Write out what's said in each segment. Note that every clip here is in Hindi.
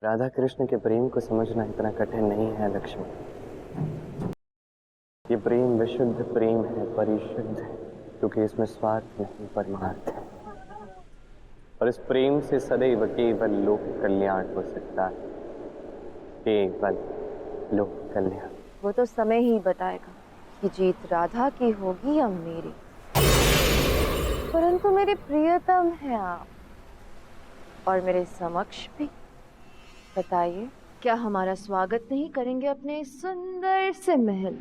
राधा कृष्ण के प्रेम को समझना इतना कठिन नहीं है लक्ष्मी। ये प्रेम विशुद्ध प्रेम है, परिशुद्ध है, क्योंकि इसमें स्वार्थ नहीं परमार्थ है। और इस प्रेम से सदैव केवल लोक कल्याण हो सकता है, केवल लोक कल्याण। वो तो समय ही बताएगा कि जीत राधा की होगी या मेरी। परंतु मेरे प्रियतम हैं आप, और मेरे समक्ष भी। बताइए, क्या हमारा स्वागत नहीं करेंगे अपने सुंदर से महल?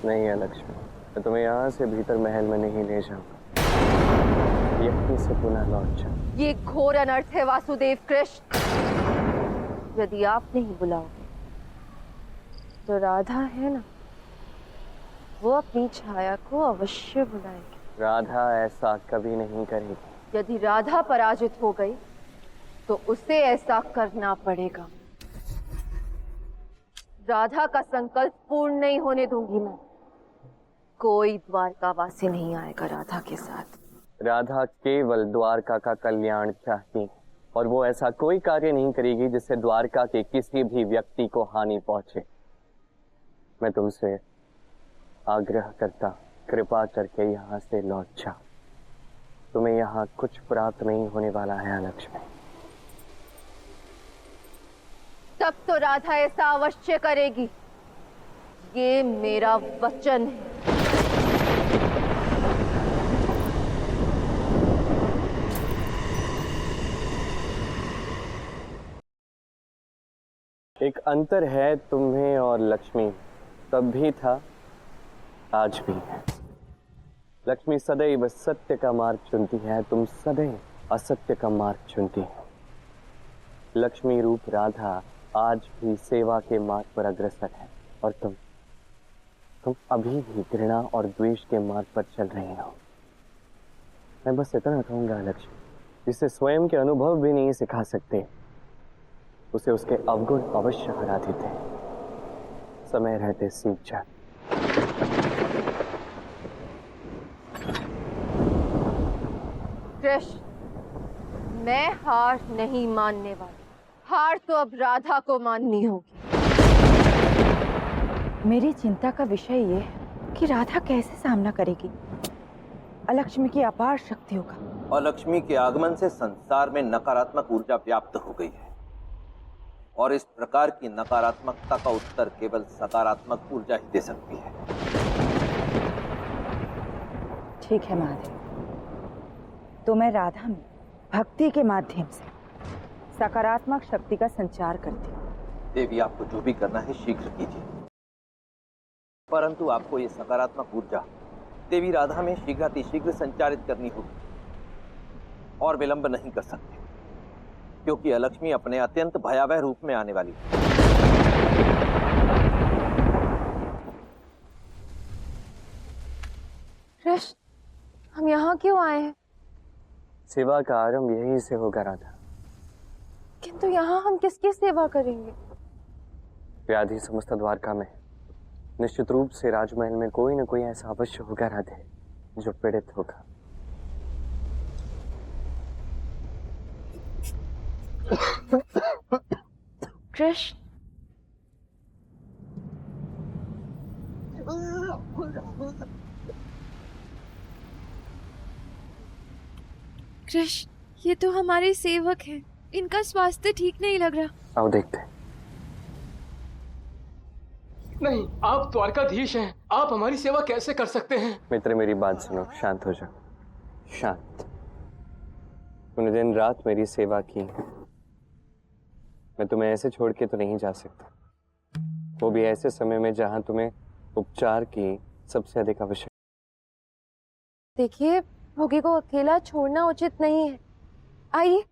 नहीं है लक्ष्मी, मैं तुम्हें यहाँ से भीतर महल में नहीं ले जाऊंगा, यहीं से पुनः लौट जाऊं। ये घोर अनर्थ है वासुदेव कृष्ण। यदि आप नहीं बुलाओगे तो राधा है ना, वो अपनी छाया को अवश्य बुलाएगी। राधा ऐसा कभी नहीं करेगी। यदि राधा पराजित हो गई तो उसे ऐसा करना पड़ेगा। राधा का संकल्प पूर्ण नहीं होने दूंगी मैं। कोई द्वारकावासी नहीं आएगा राधा के साथ। राधा केवल द्वारका का कल्याण चाहती, और वो ऐसा कोई कार्य नहीं करेगी जिससे द्वारका के किसी भी व्यक्ति को हानि पहुंचे। मैं तुमसे आग्रह करता, कृपा करके यहाँ से लौट जाओ। तुम्हें यहाँ कुछ प्राप्त नहीं होने वाला है लक्ष्मी। तब तो राधा ऐसा अवश्य करेगी, ये मेरा वचन है। एक अंतर है तुम्हें और लक्ष्मी, तब भी था, आज भी है। लक्ष्मी सदैव सत्य का मार्ग चुनती है, तुम सदैव असत्य का मार्ग चुनती हो। लक्ष्मी रूप राधा आज भी सेवा के मार्ग पर अग्रसर है, और तुम अभी भी घृणा और द्वेष के मार्ग पर चल रही हो। मैं बस इतना कहूंगा लक्ष्मी, जिसे स्वयं के अनुभव भी नहीं सिखा सकते, उसे उसके अवगुण अवश्य हरा देते हैं। समय रहते सीख जा। कृष्ण, मैं हार नहीं मानने वाली। हार तो अब राधा को माननी होगी। मेरी चिंता का विषय ये है कि राधा कैसे सामना करेगी अलक्ष्मी की अपार शक्तियों का। अलक्ष्मी के आगमन से संसार में नकारात्मक ऊर्जा व्याप्त हो गई है, और इस प्रकार की नकारात्मकता का उत्तर केवल सकारात्मक ऊर्जा ही दे सकती है। ठीक है महादेव, तो मैं राधा में भक्ति के माध्यम से सकारात्मक शक्ति का संचार करती हूँ। देवी, आपको जो भी करना है शीघ्र कीजिए, परंतु आपको ये सकारात्मक ऊर्जा देवी राधा में शीघ्रातिशीघ्र संचारित करनी होगी, और विलंब नहीं कर सकते, क्योंकि अलक्ष्मी अपने अत्यंत भयावह रूप में आने वाली है। कृष्ण, हम यहाँ क्यों आए हैं? सेवा का आरंभ यहीं से होगा राधा। किंतु यहाँ हम किसकी सेवा करेंगे? व्याधि समस्त द्वारका में निश्चित रूप से राजमहल में कोई न कोई ऐसा अवश्य होगा राधे, जो पीड़ित होगा। कृष्ण, कृष्ण, ये तो हमारे सेवक हैं। इनका स्वास्थ्य ठीक नहीं लग रहा। आओ देखते हैं। नहीं, आप द्वारकाधीश हैं, आप हमारी सेवा कैसे कर सकते हैं? मित्र, मेरी बात सुनो, शांत हो जाओ, शांत। तूने दिन रात मेरी सेवा की, मैं तुम्हें ऐसे छोड़ के तो नहीं जा सकता, वो भी ऐसे समय में जहां तुम्हें उपचार की सबसे अधिक आवश्यकता। देखिए, भोगी को अकेला छोड़ना उचित नहीं है। आइए,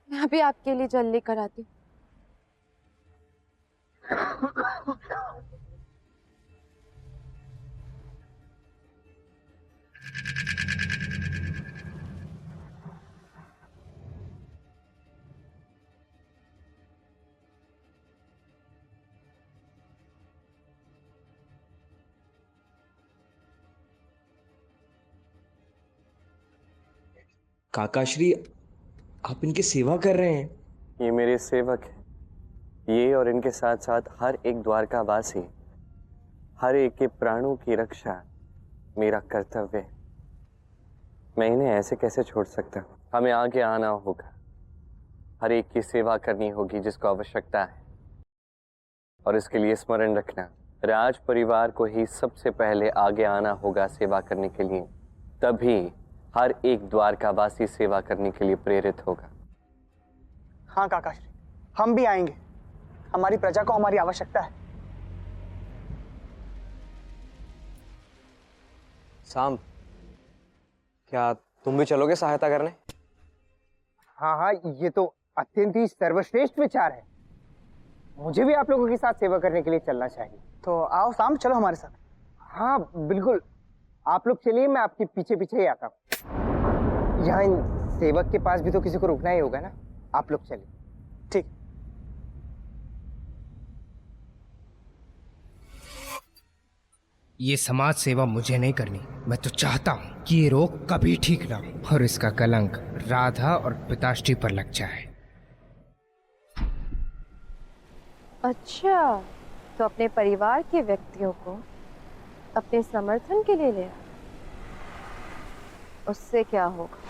मैं अभी आपके लिए जल लेकर आती हूँ। काकाश्री, आप इनकी सेवा कर रहे हैं? ये मेरे सेवक हैं। ये और इनके साथ साथ हर एक द्वारकावासी, हर एक के प्राणों की रक्षा मेरा कर्तव्य है। मैं इन्हें ऐसे कैसे छोड़ सकता हूँ? हमें आगे आना होगा, हर एक की सेवा करनी होगी जिसको आवश्यकता है। और इसके लिए स्मरण रखना, राज परिवार को ही सबसे पहले आगे आना होगा सेवा करने के लिए, तभी हर एक द्वारकावासी सेवा करने के लिए प्रेरित होगा। हाँ काकाश्री, हम भी आएंगे। हमारी प्रजा को हमारी आवश्यकता है। सांब, क्या तुम भी चलोगे सहायता करने? हाँ हाँ, ये तो अत्यंत ही सर्वश्रेष्ठ विचार है। मुझे भी आप लोगों के साथ सेवा करने के लिए चलना चाहिए। तो आओ शाम, चलो हमारे साथ। हाँ बिल्कुल, आप लोग चलिए, मैं आपके पीछे पीछे ही आता हूँ। यहाँ इन सेवक के पास भी तो किसी को रुकना ही होगा ना। आप लोग चलिए। ठीक। ये समाज सेवा मुझे नहीं करनी। मैं तो चाहता हूँ कि ये रोग कभी ठीक ना हो और इसका कलंक राधा और पिताश्री पर लग जाए। अच्छा, तो अपने परिवार के व्यक्तियों को अपने समर्थन के लिए ले, उससे क्या होगा?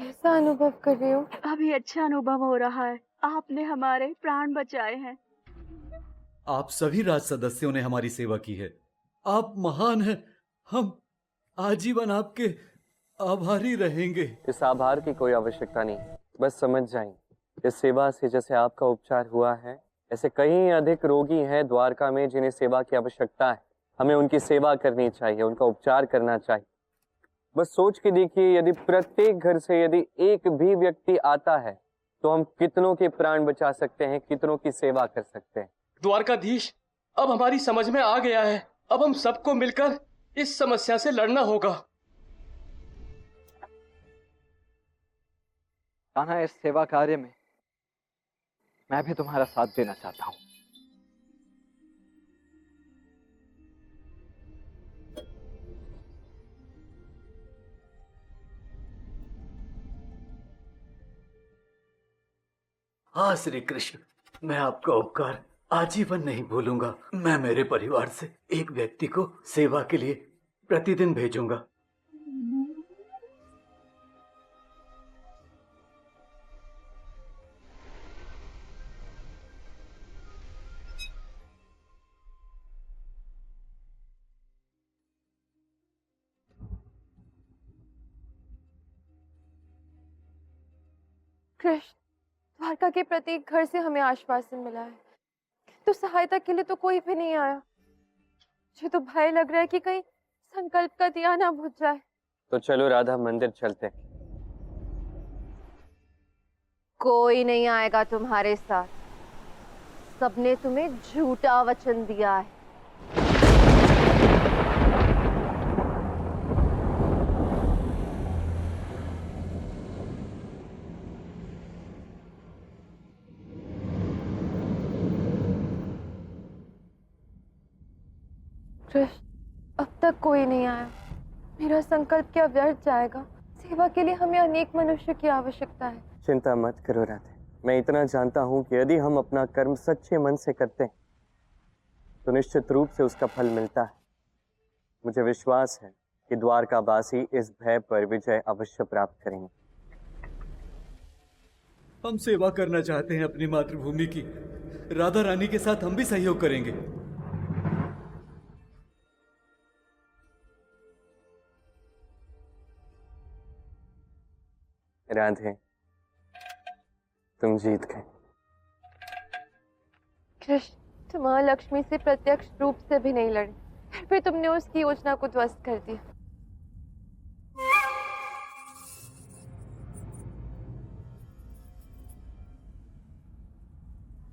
कैसा अनुभव कर रहे हो? अभी अच्छा अनुभव हो रहा है। आपने हमारे प्राण बचाए हैं। आप सभी राज सदस्यों ने हमारी सेवा की है। आप महान हैं। हम आजीवन आपके आभारी रहेंगे। इस आभार की कोई आवश्यकता नहीं, बस समझ जाएं, इस सेवा से जैसे आपका उपचार हुआ है, ऐसे कई अधिक रोगी हैं द्वारका में जिन्हें सेवा की आवश्यकता है। हमें उनकी सेवा करनी चाहिए, उनका उपचार करना चाहिए। बस सोच के देखिए, यदि प्रत्येक घर से यदि एक भी व्यक्ति आता है तो हम कितनों के प्राण बचा सकते हैं, कितनों की सेवा कर सकते हैं। द्वारकाधीश, अब हमारी समझ में आ गया है। अब हम सबको मिलकर इस समस्या से लड़ना होगा। कान्हा, इस सेवा कार्य में मैं भी तुम्हारा साथ देना चाहता हूँ। हाँ श्री कृष्ण, मैं आपका उपकार आजीवन नहीं भूलूंगा। मैं मेरे परिवार से एक व्यक्ति को सेवा के लिए प्रतिदिन भेजूंगा। कृष्ण, द्वारका के प्रत्येक घर से हमें आश्वासन मिला है, तो सहायता के लिए तो कोई भी नहीं आया। मुझे तो भय लग रहा है कि कहीं संकल्प का दिया ना बुझ जाए। तो चलो राधा, मंदिर चलते हैं। कोई नहीं आएगा तुम्हारे साथ। सबने तुम्हें झूठा वचन दिया है। कृष्ण, अब तक कोई नहीं आया। मेरा संकल्प क्या व्यर्थ जाएगा? सेवा के लिए हमें अनेक मनुष्य की आवश्यकता है। चिंता मत करो राधे, मैं इतना जानता हूं कि यदि हम अपना कर्म सच्चे मन से करते हैं तो निश्चित रूप से उसका फल मिलता है। मुझे विश्वास है कि द्वारकावासी इस भय पर विजय अवश्य प्राप्त करेंगे। हम सेवा करना चाहते हैं अपनी मातृभूमि की। राधा रानी के साथ हम भी सहयोग करेंगे। राधे, तुम जीत गए। कृष्ण, तुम महालक्ष्मी से प्रत्यक्ष रूप से भी नहीं लड़े, फिर तुमने उसकी योजना को ध्वस्त कर दिया।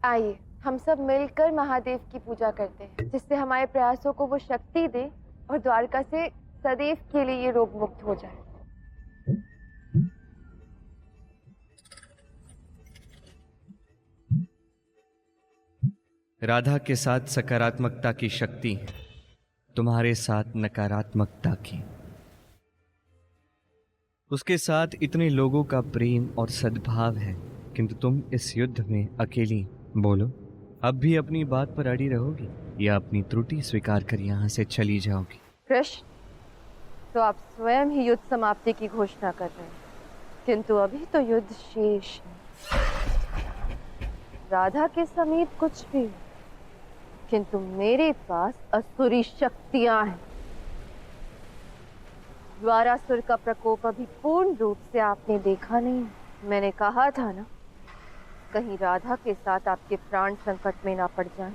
आइए हम सब मिलकर महादेव की पूजा करते हैं, जिससे हमारे प्रयासों को वो शक्ति दे और द्वारका से सदैव के लिए ये रोग मुक्त हो जाए। राधा के साथ सकारात्मकता की शक्ति, तुम्हारे साथ नकारात्मकता की। उसके साथ इतने लोगों का प्रेम और सद्भाव है, किंतु तुम इस युद्ध में अकेली। बोलो, अब भी अपनी बात पर अड़ी रहोगी या अपनी त्रुटि स्वीकार कर यहां से चली जाओगी? कृष्ण, तो आप स्वयं ही युद्ध समाप्ति की घोषणा कर रहे हैं, किंतु अभी तो युद्ध शेष है। राधा के समीप कुछ भी, किंतु मेरे पास असुरी शक्तियां हैं। द्वारासुर का प्रकोप अभी पूर्ण रूप से आपने देखा नहीं। मैंने कहा था ना, कहीं राधा के साथ आपके प्राण संकट में ना पड़ जाएं।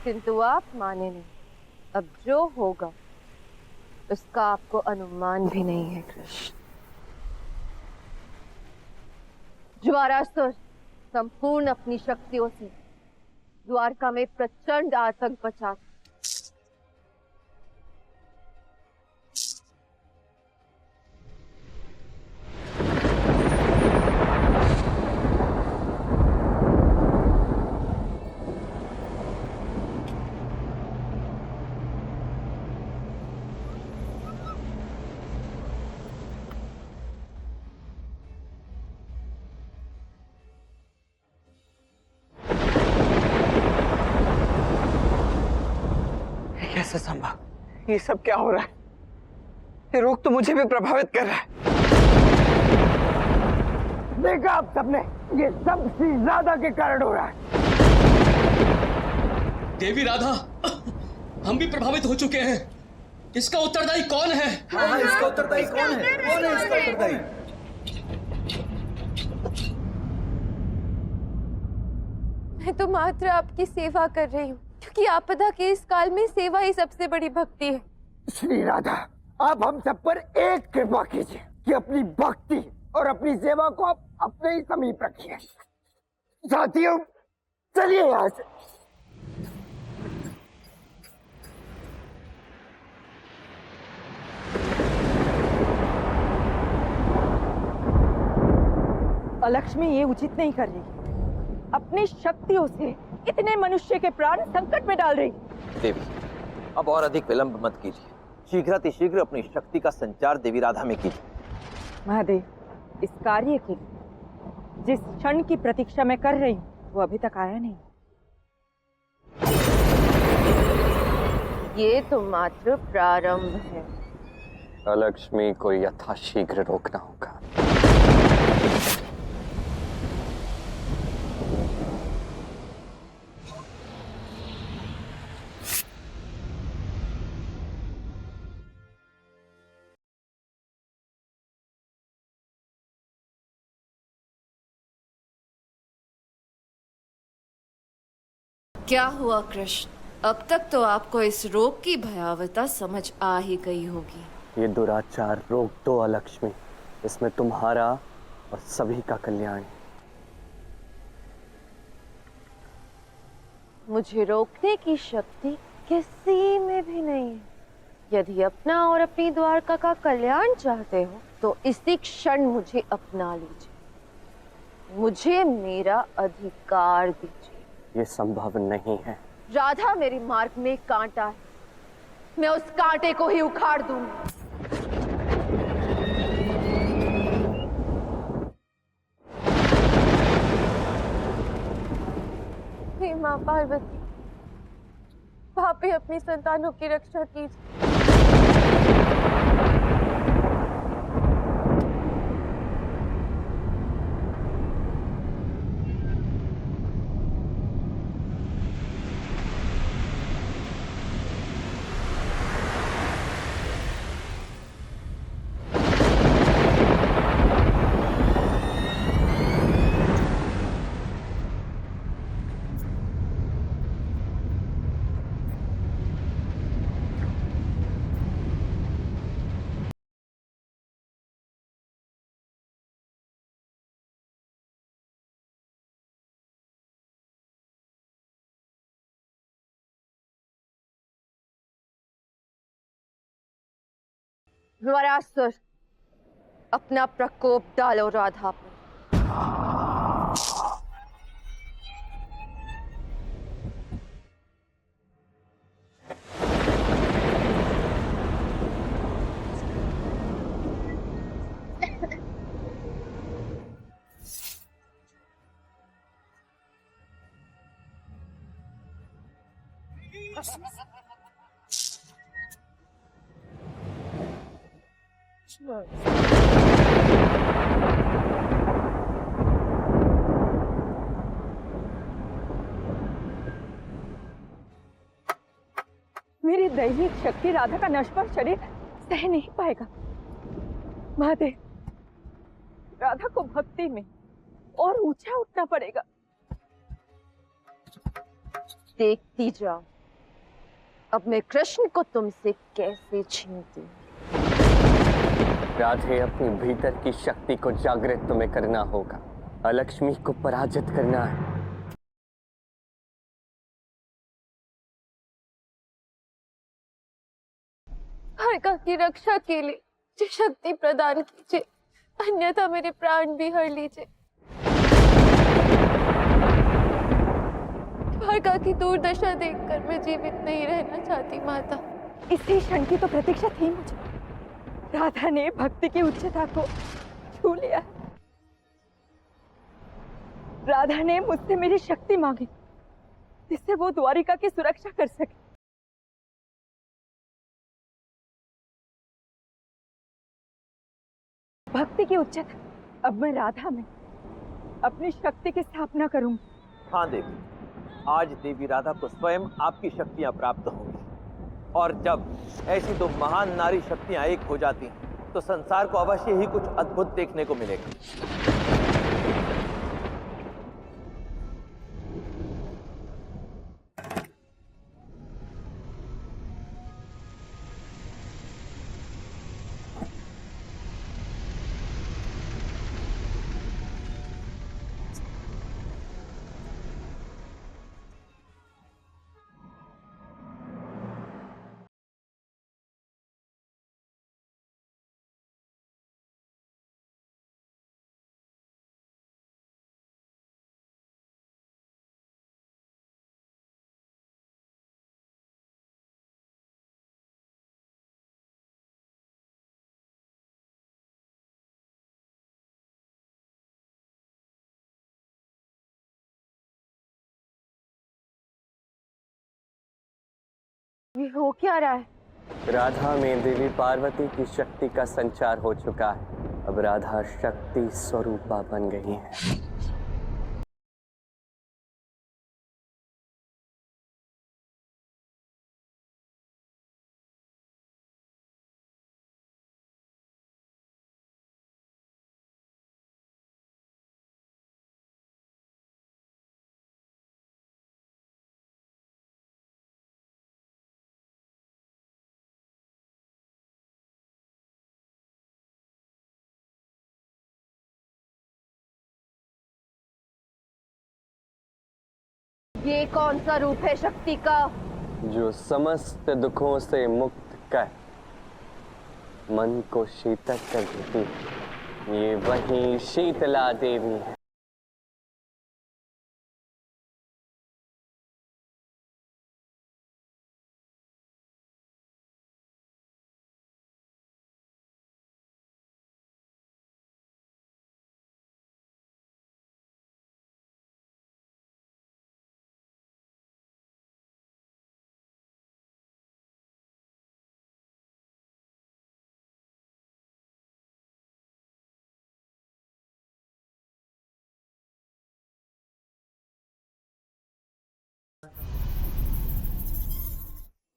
किंतु आप माने नहीं। अब जो होगा उसका आपको अनुमान भी नहीं है कृष्ण। द्वारासुर संपूर्ण अपनी शक्तियों से द्वारका में प्रचंड आतंक मचा। कैसे संभव? ये सब क्या हो रहा है? ये रोग तो मुझे भी प्रभावित कर रहा है। देखा आप सबने, ये सब श्रीराधा के कारण हो रहा है। देवी राधा, हम भी प्रभावित हो चुके हैं। इसका उत्तरदायी कौन है? हाँ, इसका उत्तरदायी कौन है? कौन है इसका उत्तरदायी? मैं तो मात्र आपकी सेवा कर रही हूँ, क्योंकि आपदा के इस काल में सेवा ही सबसे बड़ी भक्ति है। श्री राधा, आप हम सब पर एक कृपा कीजिए कि अपनी भक्ति और अपनी सेवा को आप अपने ही समीप रखिए। साथियों, चलिए यहाँ से। लक्ष्मी ये उचित नहीं कर रही, अपनी शक्तियों से इतने मनुष्य के प्राण संकट में डाल रही। देवी, अब और अधिक विलंब मत कीजिए। शीघ्रातिशीघ्र अपनी शक्ति का संचार देवी राधा में कीजिए। महादेव, इस कार्य के लिए जिस क्षण की प्रतीक्षा मैं कर रही हूँ वो अभी तक आया नहीं। ये तो मात्र प्रारंभ है। लक्ष्मी को यथाशीघ्र रोकना होगा। क्या हुआ कृष्ण? अब तक तो आपको इस रोग की भयावहता समझ आ ही गई होगी। ये दुराचार रोक दो अलक्ष्मी, इसमें तुम्हारा और सभी का कल्याण है। मुझे रोकने की शक्ति किसी में भी नहीं है। यदि अपना और अपनी द्वारका का कल्याण चाहते हो तो इसी क्षण मुझे अपना लीजिए। मुझे मेरा अधिकार दीजिए। ये संभव नहीं है। राधा मेरे मार्ग में कांटा है, मैं उस कांटे को ही उखाड़ दूंगी। हे मां पार्वती, आप ही अपनी संतानों की रक्षा कीजिए। वरासुर, अपना प्रकोप डालो राधा पर। मेरी दैविक शक्ति राधा का नश्वर शरीर सह नहीं पाएगा। महादेव, राधा को भक्ति में और ऊंचा उठना पड़ेगा। देखती जाओ अब मैं कृष्ण को तुमसे कैसे छीनती हूँ। राधे, अपनी भीतर की शक्ति को जागृत तुम्हें करना होगा। अलक्ष्मी को पराजित करना है। भार्गव की रक्षा के लिए मुझे शक्ति प्रदान कीजिए, अन्यथा मेरे प्राण भी हर लीजिए। भार्गव की दुर्दशा देखकर मैं जीवित नहीं रहना चाहती माता। इसी क्षण की तो प्रतीक्षा थी मुझे। राधा ने भक्ति की उच्चता को छू लिया। राधा ने मुझसे मेरी शक्ति मांगी जिससे वो द्वारिका की सुरक्षा कर सके। भक्ति की उच्चता, अब मैं राधा में अपनी शक्ति की स्थापना करूंगी। हाँ देवी, आज देवी राधा को स्वयं आपकी शक्तियां प्राप्त होंगी। और जब ऐसी दो महान नारी शक्तियां एक हो जाती हैं तो संसार को अवश्य ही कुछ अद्भुत देखने को मिलेगा। ये हो क्या रहा है? राधा में देवी पार्वती की शक्ति का संचार हो चुका है। अब राधा शक्ति स्वरूपा बन गई है। ये कौन सा रूप है शक्ति का? जो समस्त दुखों से मुक्त कर मन को शीतल कर देती है, ये वही शीतला देवी है।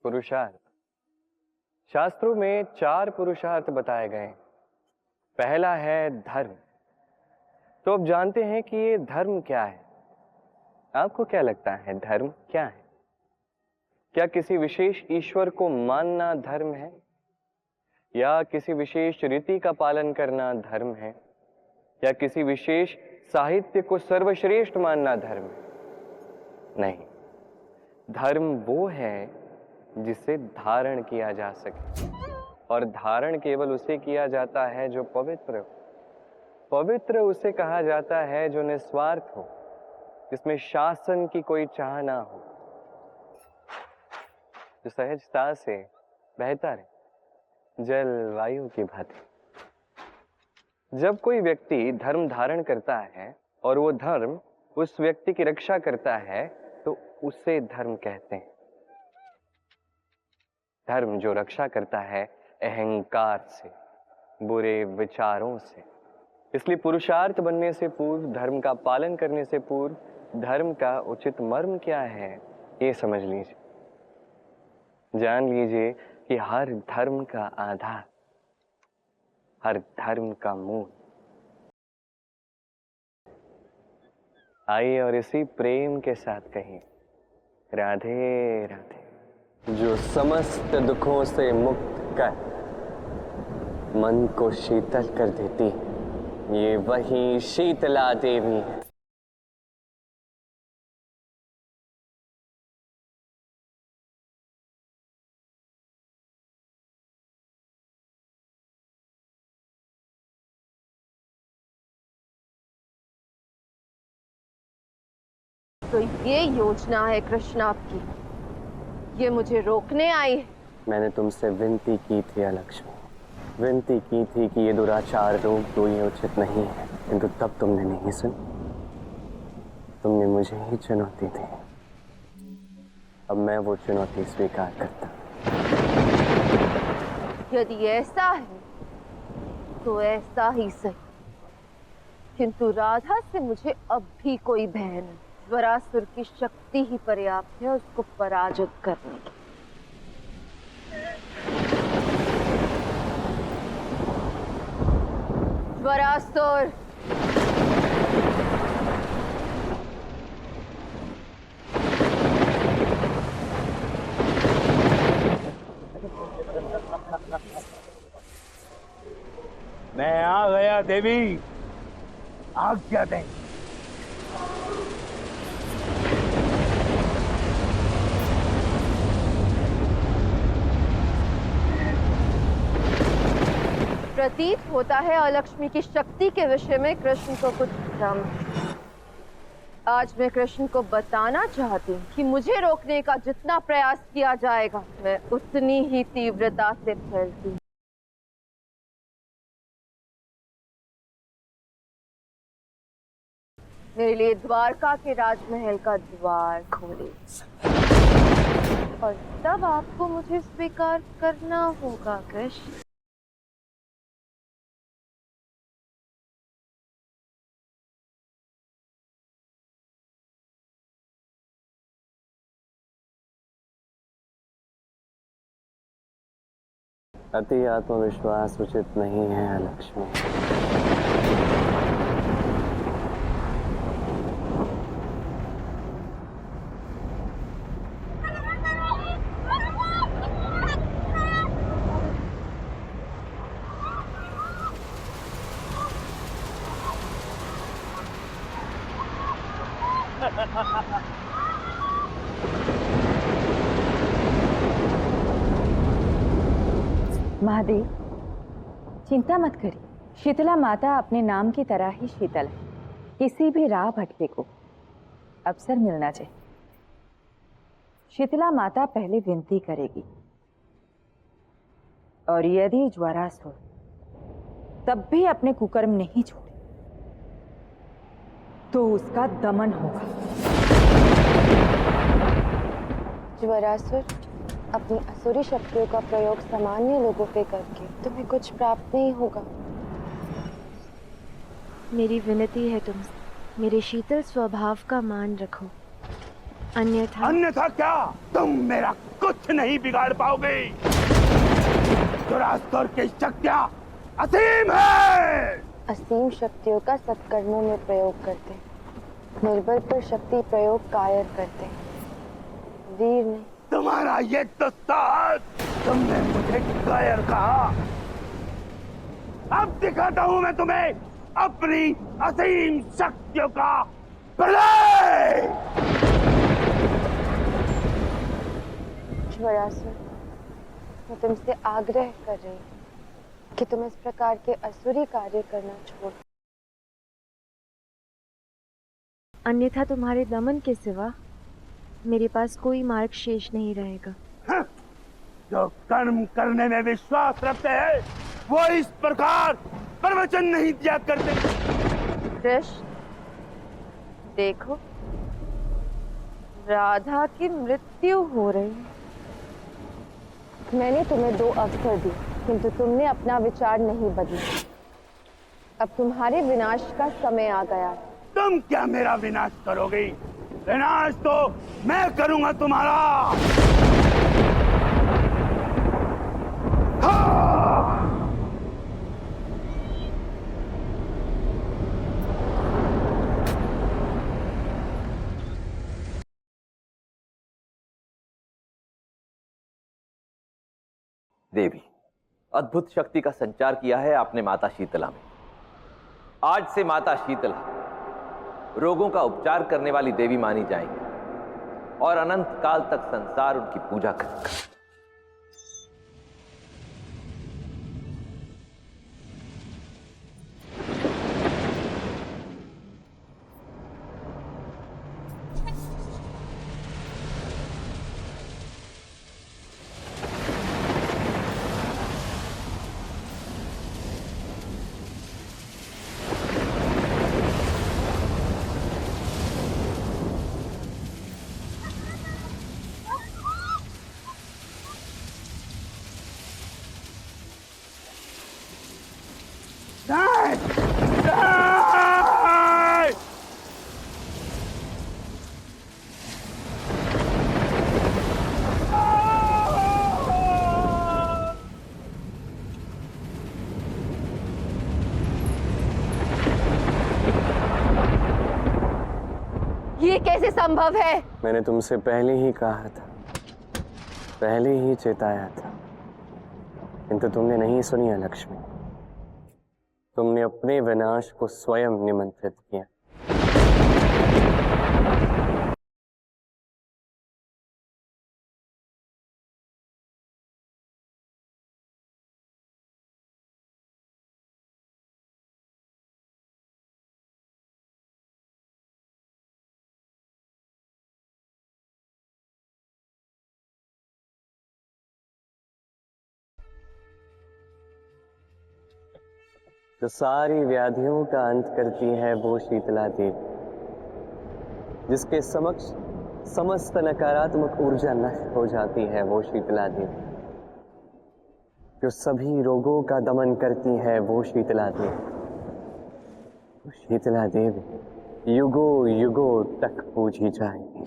पुरुषार्थ, शास्त्रों में 4 पुरुषार्थ बताए गए। पहला है धर्म। तो अब जानते हैं कि ये धर्म क्या है। आपको क्या लगता है धर्म क्या है? क्या किसी विशेष ईश्वर को मानना धर्म है, या किसी विशेष रीति का पालन करना धर्म है, या किसी विशेष साहित्य को सर्वश्रेष्ठ मानना धर्म है? नहीं, धर्म वो है जिसे धारण किया जा सके। और धारण केवल उसे किया जाता है जो पवित्र हो। पवित्र उसे कहा जाता है जो निस्वार्थ हो, जिसमें शासन की कोई चाह ना हो, जो सहजता से बहता रहे, जल वायु की भांति। जब कोई व्यक्ति धर्म धारण करता है और वो धर्म उस व्यक्ति की रक्षा करता है तो उसे धर्म कहते हैं। धर्म जो रक्षा करता है अहंकार से, बुरे विचारों से। इसलिए पुरुषार्थ बनने से पूर्व, धर्म का पालन करने से पूर्व धर्म का उचित मर्म क्या है ये समझ लीजिए। जान लीजिए कि हर धर्म का आधार, हर धर्म का मूल। आइए और इसी प्रेम के साथ कहिए राधे राधे। जो समस्त दुखों से मुक्त कर मन को शीतल कर देती, ये वही शीतला देवी है। तो ये योजना है कृष्ण आपकी, ये मुझे रोकने आई है। मैंने तुमसे विनती की थी अलक्ष्मी, विनती की थी कि ये दुराचार रोक दो, ये उचित नहीं है, किंतु तब तुमने नहीं सुनी। तुमने मुझे ही चुनौती दी, अब मैं वो चुनौती स्वीकार करता। यदि ऐसा है तो ऐसा ही सही, किंतु राधा से मुझे अब भी कोई भय नहीं। वरासुर की शक्ति ही पर्याप्त है उसको पराजित करने की। वरासुर, मैं आ गया देवी, आज्ञा दें। प्रतीत होता है अलक्ष्मी की शक्ति के विषय में कृष्ण को कुछ भ्रम है। आज मैं कृष्ण को बताना चाहती हूँ कि मुझे रोकने का जितना प्रयास किया जाएगा मैं उतनी ही तीव्रता से फैलती हूँ। मेरे लिए द्वारका के राजमहल का द्वार खोले और तब आपको मुझे स्वीकार करना होगा कृष्ण। अति आत्मविश्वास उचित नहीं है अलक्ष्मी। महादेव, चिंता मत करिए। शीतला माता अपने नाम की तरह ही शीतल है। किसी भी राह भटके को अवसर मिलना चाहिए। शीतला माता पहले विनती करेगी और यदि ज्वरासुर तब भी अपने कुकर्म नहीं छोड़े तो उसका दमन होगा। ज्वरासुर, अपनी असुरी शक्तियों का प्रयोग सामान्य लोगों पे करके तुम्हें कुछ प्राप्त नहीं होगा। मेरी विनती है तुमसे, मेरे शीतल स्वभाव का मान रखो, अन्यथा क्या? तुम मेरा कुछ नहीं बिगाड़ पाओगे। ज्वरासुर की शक्तियां असीम है। असीम शक्तियों का सत्कर्मों में प्रयोग करते हैं, निर्बल पर शक्ति प्रयोग कायर करते हैं, वीर नहीं। तुम्हारा ये तो साहस, तुमने मुझे कायर कहा। अब दिखाता हूं मैं तुम्हें अपनी असीम शक्तियों का प्रलय। ज्वरासुर, मैं तुमसे आग्रह कर रही हूँ कि तुम इस प्रकार के असुरी कार्य करना छोड़, अन्यथा तुम्हारे दमन के सिवा मेरे पास कोई मार्ग शेष नहीं रहेगा। जो कर्म करने में विश्वास रखते हैं वो इस प्रकार प्रवचन नहीं दिया करते। कृष्ण, देखो राधा की मृत्यु हो रही है। मैंने तुम्हें 2 अवसर दिए किंतु तुमने अपना विचार नहीं बदला। अब तुम्हारे विनाश का समय आ गया है। तुम क्या मेरा विनाश करोगी? विनाश तो मैं करूंगा तुम्हारा। देवी, अद्भुत शक्ति का संचार किया है आपने माता शीतला में। आज से माता शीतला रोगों का उपचार करने वाली देवी मानी जाएंगी और अनंत काल तक संसार उनकी पूजा करेगा। ये कैसे संभव है? मैंने तुमसे पहले ही कहा था, पहले ही चेताया था, किंतु तुमने नहीं सुनी है लक्ष्मी। तुमने अपने विनाश को स्वयं निमंत्रित किया। जो सारी व्याधियों का अंत करती है वो शीतला देवी, जिसके समक्ष समस्त नकारात्मक ऊर्जा नष्ट हो जाती है वो शीतला देवी, जो सभी रोगों का दमन करती है वो शीतला देवी। वो शीतला देवी युगों युगों तक पूजी जाएगी।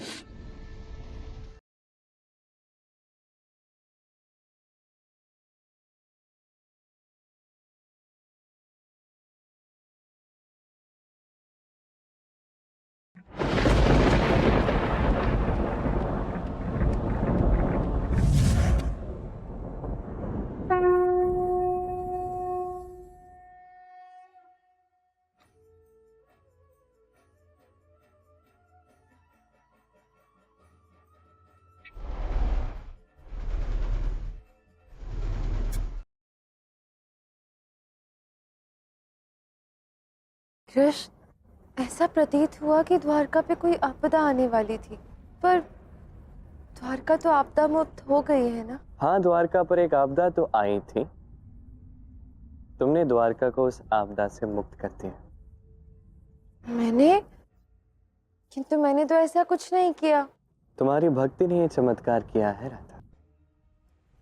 कृष्ण, ऐसा प्रतीत हुआ कि द्वारका पे कोई आपदा आने वाली थी, पर द्वारका तो आपदा मुक्त हो गई है ना? हाँ, द्वारका पर एक आपदा तो आई थी, तुमने द्वारका को उस आपदा से मुक्त कर दिया। मैंने? किंतु मैंने तो ऐसा कुछ नहीं किया। तुम्हारी भक्ति ने ये चमत्कार किया है राधा।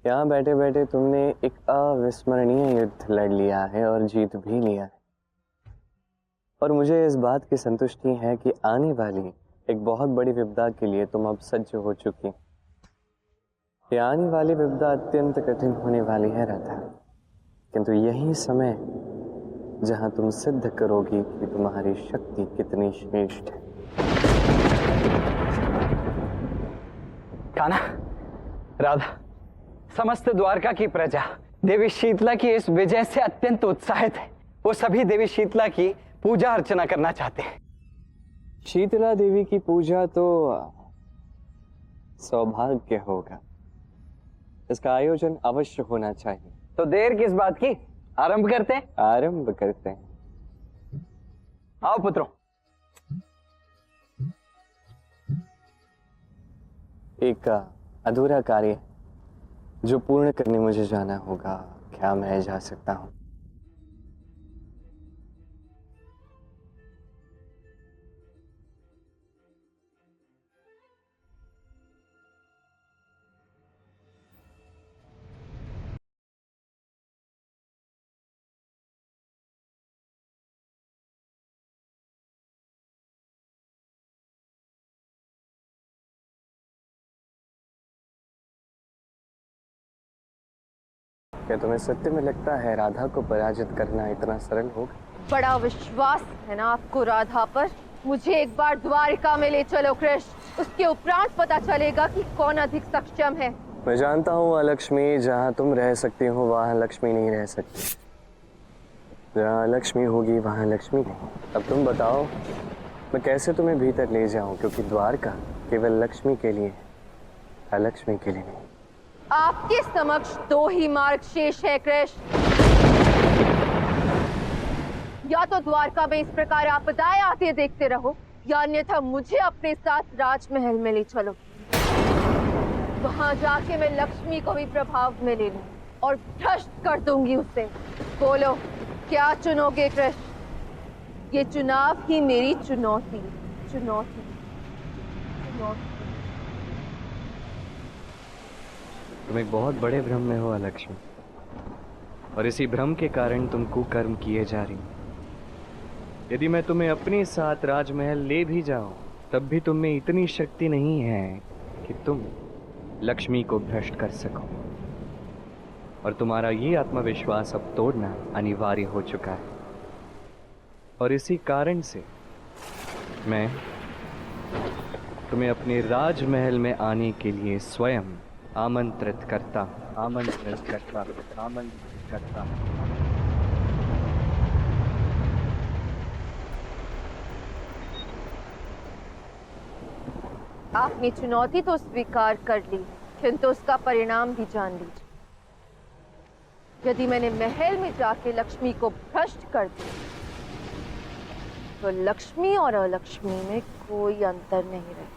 यहाँ बैठे बैठे तुमने एक अविस्मरणीय युद्ध लड़ लिया है और जीत भी लिया है, और मुझे इस बात की संतुष्टि है कि आने वाली एक बहुत बड़ी विपदा के लिए तुम अब सज्ज हो चुकी। ये आने वाली विपदा अत्यंत कठिन होने वाली है राधा, किंतु यही समय जहां तुम सिद्ध करोगी कि तुम्हारी शक्ति कितनी श्रेष्ठ है। कान्हा, राधा, समस्त द्वारका की प्रजा देवी शीतला की इस विजय से अत्यंत उत्साहित है। वो सभी देवी शीतला की पूजा अर्चना करना चाहते हैं। शीतला देवी की पूजा तो सौभाग्य होगा, इसका आयोजन अवश्य होना चाहिए। तो देर किस बात की, आरंभ करते हैं। आरंभ करते हैं। आओ पुत्रों। एक अधूरा कार्य जो पूर्ण करने मुझे जाना होगा, क्या मैं जा सकता हूं? क्या तुम्हें सत्य में लगता है राधा को पराजित करना इतना सरल होगा? बड़ा विश्वास है ना आपको राधा पर। मुझे एक बार द्वारिका में ले चलो कृष्ण, उसके उपरांत पता चलेगा कि कौन अधिक सक्षम है। मैं जानता हूँ लक्ष्मी, जहाँ तुम रह सकती हो वहाँ लक्ष्मी नहीं रह सकती। जहाँ लक्ष्मी होगी वहाँ लक्ष्मी नहीं। अब तुम बताओ मैं कैसे तुम्हें भीतर ले जाऊं, क्योंकि द्वारका केवल लक्ष्मी के लिए है, अलक्ष्मी के लिए नहीं। आपके समक्ष दो ही मार्ग शेष है कृष्ण। या तो द्वारका में इस प्रकार आपदाएं आते देखते रहो, या अन्यथा मुझे अपने साथ राजमहल में ले चलो। वहां जाके मैं लक्ष्मी को भी प्रभाव में ले लूं और भ्रष्ट कर दूंगी उसे। बोलो क्या चुनोगे कृष्ण? ये चुनाव ही मेरी चुनौती चुनौती चुनौती। तुम एक बहुत बड़े भ्रम में हो अलक्ष्मी, और इसी भ्रम के कारण तुम कुकर्म किए जा रही हो। यदि मैं तुम्हें अपने साथ राजमहल ले भी जाऊं, तब भी तुम में इतनी शक्ति नहीं है कि तुम लक्ष्मी को भ्रष्ट कर सको। और तुम्हारा ये आत्मविश्वास अब तोड़ना अनिवार्य हो चुका है। और इसी कारण से मैं तुम्हें अपने राजमहल में आने के लिए स्वयं आमंत्रित करता हूं। आपने चुनौती तो स्वीकार कर ली, किंतु उसका परिणाम भी जान लीजिए। यदि मैंने महल में जाके लक्ष्मी को भ्रष्ट कर दिया, तो लक्ष्मी और अलक्ष्मी में कोई अंतर नहीं रहेगा,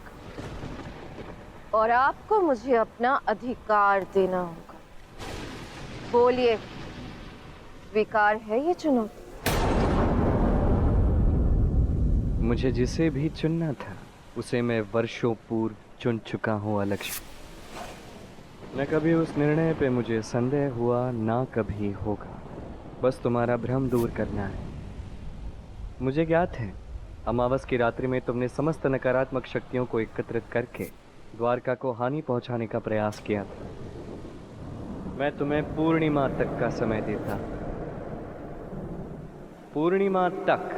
और आपको मुझे अपना अधिकार देना होगा। बोलिए, स्वीकार है ये चुनौती? मुझे जिसे भी चुनना था उसे मैं वर्षों पूर्व चुन चुका हूँ अलक्ष्मी। न कभी उस निर्णय पे मुझे संदेह हुआ, ना कभी होगा। बस तुम्हारा भ्रम दूर करना है। मुझे ज्ञात है अमावस की रात्रि में तुमने समस्त नकारात्मक शक्तियों को एकत्रित करके द्वारका को हानि पहुंचाने का प्रयास किया था। मैं तुम्हें पूर्णिमा तक का समय देता। पूर्णिमा तक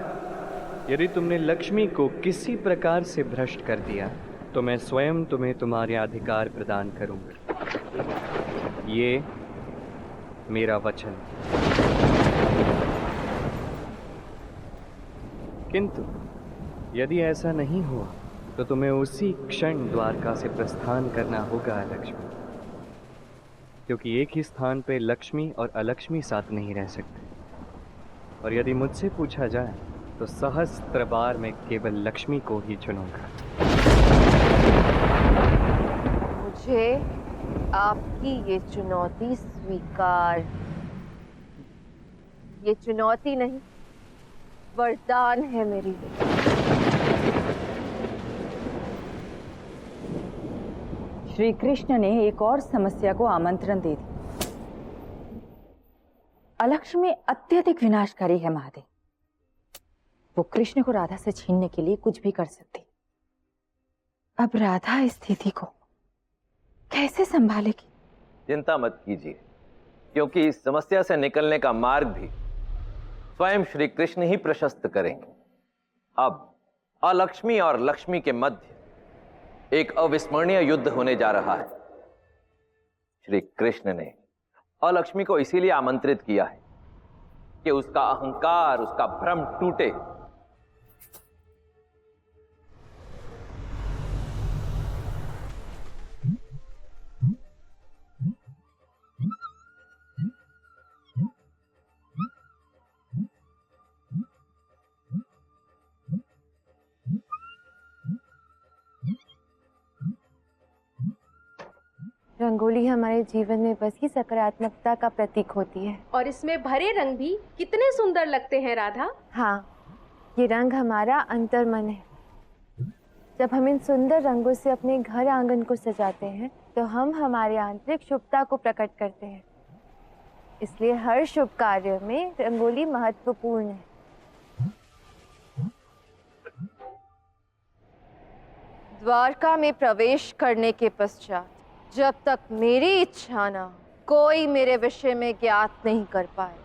यदि तुमने लक्ष्मी को किसी प्रकार से भ्रष्ट कर दिया, तो मैं स्वयं तुम्हें तुम्हारे अधिकार प्रदान करूंगा। ये मेरा वचन। किंतु यदि ऐसा नहीं हुआ, तो तुम्हें उसी क्षण द्वारका से प्रस्थान करना होगा लक्ष्मी, क्योंकि एक ही स्थान पे लक्ष्मी और अलक्ष्मी साथ नहीं रह सकते। और यदि मुझसे पूछा जाए तो सहस्त्र बार मैं केवल लक्ष्मी को ही चुनूंगा। मुझे आपकी ये चुनौती स्वीकार। ये चुनौती नहीं, वरदान है मेरी लिए। श्री कृष्ण ने एक और समस्या को आमंत्रण दे दिया। अलक्ष्मी अत्यधिक विनाशकारी है महादेव। वो कृष्ण को राधा से छीनने के लिए कुछ भी कर सकती। अब राधा इस स्थिति को कैसे संभालेगी? चिंता मत कीजिए, क्योंकि इस समस्या से निकलने का मार्ग भी स्वयं श्री कृष्ण ही प्रशस्त करेंगे। अब अलक्ष्मी और लक्ष्मी के मध्य एक अविस्मरणीय युद्ध होने जा रहा है। श्री कृष्ण ने अलक्ष्मी को इसीलिए आमंत्रित किया है कि उसका अहंकार, उसका भ्रम टूटे। रंगोली हमारे जीवन में बसी सकारात्मकता का प्रतीक होती है। और इसमें भरे रंग भी कितने सुंदर लगते हैं राधा। हाँ, ये रंग हमारा अंतर्मन है। जब हम इन सुंदर रंगों से अपने घर आंगन को सजाते हैं तो हम हमारे आंतरिक शुभता को प्रकट करते हैं। इसलिए हर शुभ कार्य में रंगोली महत्वपूर्ण है। द्वारका में प्रवेश करने के पश्चात जब तक मेरी इच्छा ना हो, कोई मेरे विषय में ज्ञात नहीं कर पाएगा।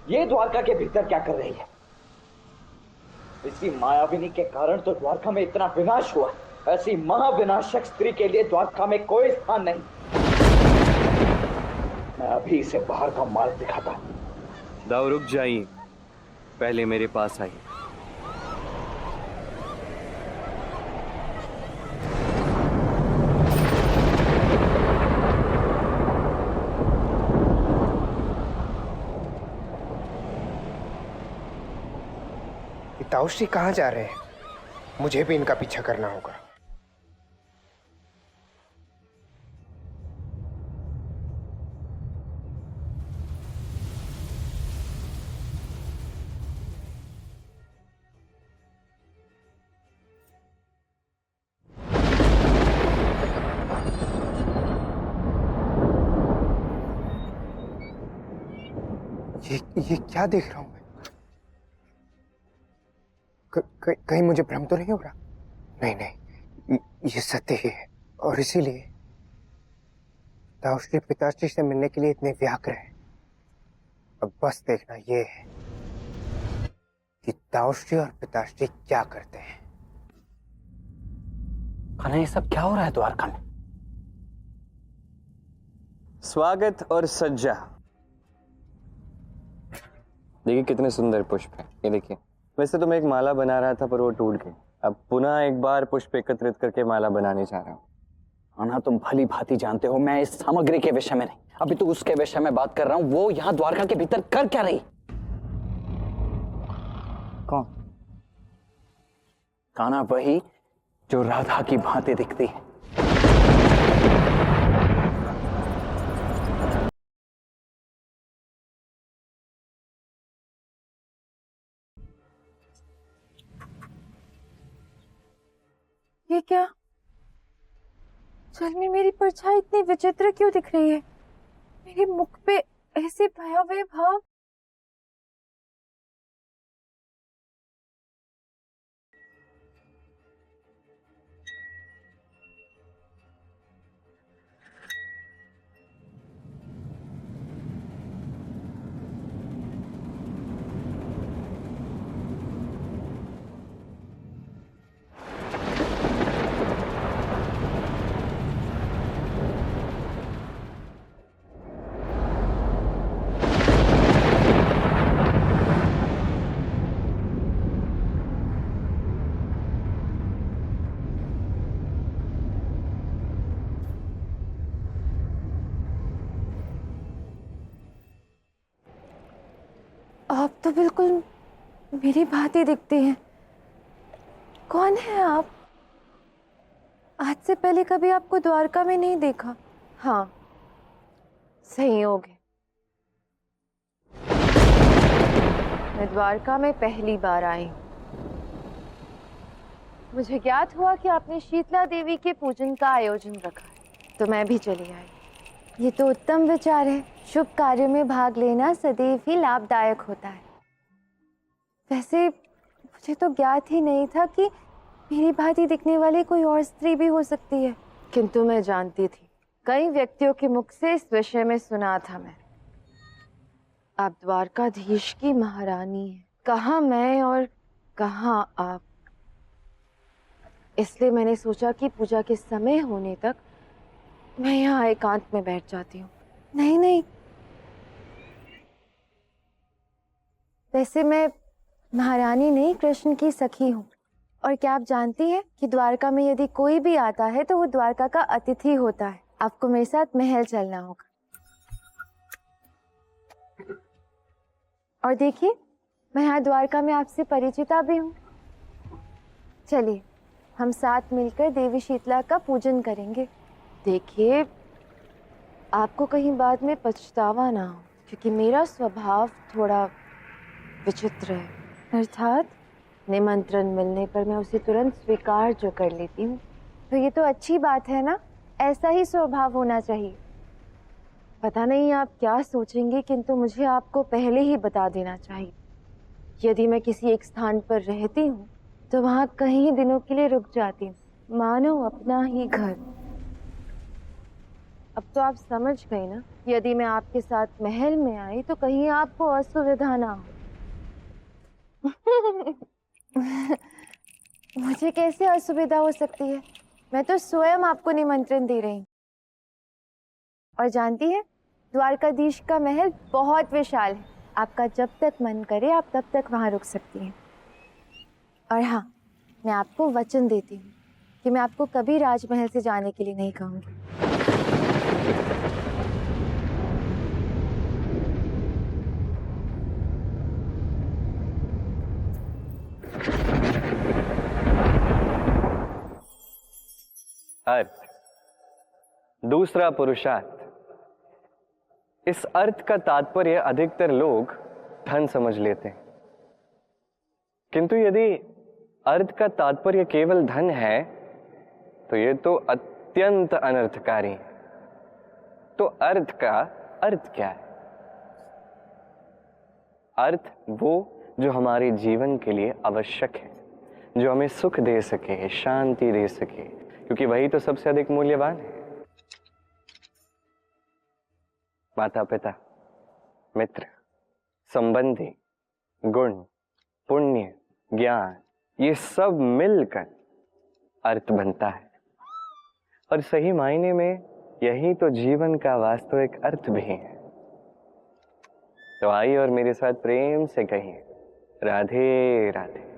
ये द्वारका के भीतर क्या कर रही है? इसी मायाविनी के कारण तो द्वारका में इतना विनाश हुआ। ऐसी महाविनाशक स्त्री के लिए द्वारका में कोई स्थान नहीं। मैं अभी इसे बाहर का मार्ग दिखाता हूं। दाऊ रुक जाइए, पहले मेरे पास आइए। ताऊश्री कहाँ जा रहे हैं? मुझे भी इनका पीछा करना होगा। ये क्या देख रहा हूं मैं? कहीं मुझे भ्रम तो नहीं हो रहा? नहीं नहीं, ये सत्य ही है। और इसीलिए ताऊश्री पिताश्री से मिलने के लिए इतने व्याकुल हैं। अब बस देखना ये है कि ताऊश्री और पिताश्री क्या करते हैं। खाना ये सब क्या हो रहा है द्वारका में? स्वागत और सज्जा। देखिए कितने सुंदर पुष्प हैं। ये देखिए, वैसे तो मैं एक माला बना रहा था पर वो टूट गई। अब पुनः एक बार पुष्प एकत्रित करके माला बनाने जा रहा हूँ। आना, तुम भली भांति जानते हो मैं इस सामग्री के विषय में नहीं, अभी तो उसके विषय में बात कर रहा हूँ। वो यहाँ द्वारका के भीतर कर क्या रही? कौन? कान्हा वही जो राधा की भांति दिखती है। ये क्या? जल में मेरी परछाई इतनी विचित्र क्यों दिख रही है? मेरे मुख पे ऐसे भयावह भाव। आप तो बिल्कुल मेरी भांति दिखती हैं। कौन है आप? आज से पहले कभी आपको द्वारका में नहीं देखा। हाँ, संयोग है। मैं द्वारका में पहली बार आई। मुझे ज्ञात हुआ कि आपने शीतला देवी के पूजन का आयोजन रखा है, तो मैं भी चली आई। ये तो उत्तम विचार है। शुभ कार्य में भाग लेना सदैव ही लाभदायक होता है। वैसे मुझे तो ज्ञात ही नहीं था कि मेरी भांति दिखने वाली कोई और स्त्री भी हो सकती है, किंतु मैं जानती थी। कई व्यक्तियों के मुख से इस विषय में सुना था मैं। आप द्वारकाधीश की महारानी हैं। कहाँ मैं और कहाँ आप। इसलिए मैंने सोचा कि पूजा के समय होने तक मैं यहाँ एकांत में बैठ जाती हूँ। नहीं नहीं, वैसे मैं महारानी नहीं, कृष्ण की सखी हूँ। और क्या आप जानती हैं कि द्वारका में यदि कोई भी आता है तो वो द्वारका का अतिथि होता है। आपको मेरे साथ महल चलना होगा। और देखिए, मैं यहाँ द्वारका में आपसे परिचिता भी हूँ। चलिए, हम साथ मिलकर देवी शीतला का पूजन करेंगे। देखिए, आपको कहीं बाद में पछतावा ना हो, क्योंकि मेरा स्वभाव थोड़ा विचित्र है। अर्थात निमंत्रण मिलने पर मैं उसे तुरंत स्वीकार जो कर लेती हूँ। तो ये तो अच्छी बात है ना, ऐसा ही स्वभाव होना चाहिए। पता नहीं आप क्या सोचेंगे, किंतु मुझे आपको पहले ही बता देना चाहिए। यदि मैं किसी एक स्थान पर रहती हूँ तो वहाँ कई दिनों के लिए रुक जाती हूँ, मानो अपना ही घर। अब तो आप समझ गई ना, यदि मैं आपके साथ महल में आई तो कहीं आपको असुविधा ना हो। मुझे कैसे असुविधा हो सकती है? मैं तो स्वयं आपको निमंत्रण दे रही हूँ। और जानती है, द्वारकाधीश का महल बहुत विशाल है। आपका जब तक मन करे आप तब तक वहाँ रुक सकती हैं। और हाँ, मैं आपको वचन देती हूँ कि मैं आपको कभी राजमहल से जाने के लिए नहीं कहूँगी। अर्थ, दूसरा पुरुषार्थ। इस अर्थ का तात्पर्य अधिकतर लोग धन समझ लेते हैं, किंतु यदि अर्थ का तात्पर्य केवल धन है तो ये तो अत्यंत अनर्थकारी है। तो अर्थ का अर्थ क्या है? अर्थ वो जो हमारे जीवन के लिए आवश्यक है, जो हमें सुख दे सके, शांति दे सके, क्योंकि वही तो सबसे अधिक मूल्यवान है। माता पिता, मित्र, संबंधी, गुण, पुण्य, ज्ञान, ये सब मिलकर अर्थ बनता है। और सही मायने में यही तो जीवन का वास्तविक अर्थ भी है। तो आइए और मेरे साथ प्रेम से कहिए, राधे राधे।